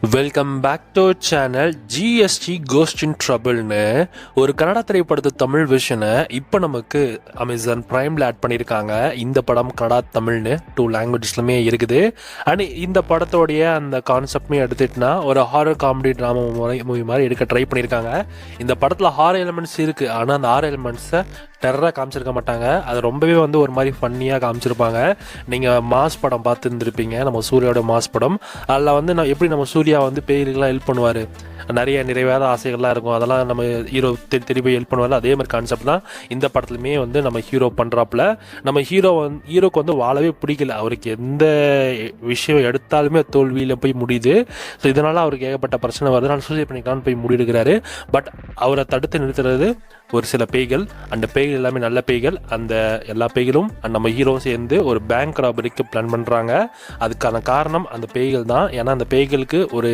Welcome back to channel. GST ghost in ட்ரபிள்னு ஒரு கன்னடா திரைப்படத்து தமிழ் விஷனை இப்போ நமக்கு அமேசான் பிரைமில் ஆட் பண்ணியிருக்காங்க. இந்த படம் கன்னடா தமிழ்னு 2 லாங்குவேஜஸ்லுமே இருக்குது. அண்ட் இந்த படத்தோடைய அந்த கான்செப்ட்மே எடுத்துட்டுனா ஒரு ஹாரர் காமெடி ட்ராமா மூவி மாதிரி எடுக்க ட்ரை பண்ணியிருக்காங்க. இந்த படத்தில் ஹாரர் எலிமெண்ட்ஸ் இருக்குது, ஆனால் அந்த ஹாரர் எலிமெண்ட்ஸை டெரராக காமிச்சிருக்க மாட்டாங்க. அது ரொம்பவே ஒரு மாதிரி ஃபன்னியாக காமிச்சிருப்பாங்க. நீங்கள் மாஸ் படம் பார்த்துருந்துருப்பீங்க, நம்ம சூர்யாவோட மாஸ் படம். அதில் நான் எப்படி நம்ம சூர்யா பேய்களுக்கெல்லாம் ஹெல்ப் பண்ணுவார், நிறைவேறாத ஆசைகள்லாம் இருக்கும், அதெல்லாம் நம்ம ஹீரோ தேடி போய் ஹெல்ப் பண்ணுவார். அதே மாதிரி கான்செப்ட் தான் இந்த படத்துலையுமே நம்ம ஹீரோ பண்ணுறாப்புல. நம்ம ஹீரோக்கு வாழவே பிடிக்கல. அவருக்கு எந்த விஷயம் எடுத்தாலுமே தோல்வியில் போய் முடியுது. ஸோ இதனால் அவருக்கு ஏகப்பட்ட பிரச்சனை வருது. நான் சூசைட் பண்ணிக்கலான்னு போய் முடிவெடுக்கிறாரு. பட் அவரை தடுத்து நிறுத்துறது ஒரு சில பேய்கள். அந்த பேய்கள் எல்லாமே நல்ல பேய்கள். அந்த எல்லா பேய்களும் நம்ம ஹீரோவும் சேர்ந்து ஒரு பேங்க் ராபரிக்கு பிளான் பண்ணுறாங்க. அதுக்கான காரணம் அந்த பேய்கள் தான். ஏன்னா அந்த பேய்களுக்கு ஒரு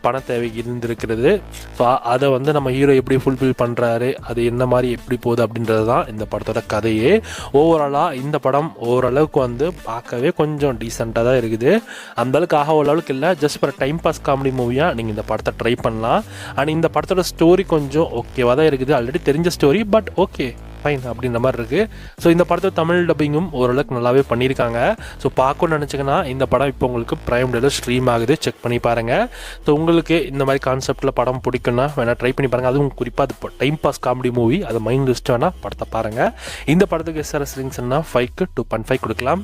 பண தேவை இருந்திருக்கிறது. ஸோ அதை நம்ம ஹீரோ எப்படி ஃபுல்ஃபில் பண்ணுறாரு, அது என்ன மாதிரி எப்படி போகுது அப்படின்றது தான் இந்த படத்தோட கதையே. ஓவராலாக இந்த படம் ஓரளவுக்கு பார்க்கவே கொஞ்சம் டீசெண்டாக தான் இருக்குது. அந்தளவுக்கு அளவுக்கு இல்லை. Just for time pass comedy மூவியாக நீங்கள் இந்த படத்தை ட்ரை பண்ணலாம். அண்ட் இந்த படத்தோட ஸ்டோரி கொஞ்சம் ஓகேவாக தான் இருக்குது. ஆல்ரெடி தெரிஞ்ச ஸ்டோரி, பட் ஓகே ஃபைன் அப்படின்ற மாதிரி இருக்குது. ஸோ இந்த படத்தை தமிழ் டப்பிங்கும் ஓரளவுக்கு நல்லாவே பண்ணியிருக்காங்க. ஸோ பார்க்கணும்னு நினச்சிங்கன்னா இந்த படம் இப்போ உங்களுக்கு பிரைம் டேல ஸ்ட்ரீம் ஆகுது, செக் பண்ணி பாருங்கள். ஸோ உங்களுக்கு இந்த மாதிரி கான்செப்டில் படம் பிடிக்குன்னா வேணால் ட்ரை பண்ணி பாருங்கள். அதுவும் குறிப்பாக அது டைம் பாஸ் காமெடி மூவி, அது மைண்ட் லிஸ்ட் வேணால் படத்தை பாருங்கள். இந்த படத்துக்கு எஸ்ஆர்எஸ் லிங்க்ஸ்னா 5க்கு 2.5 கொடுக்கலாம்.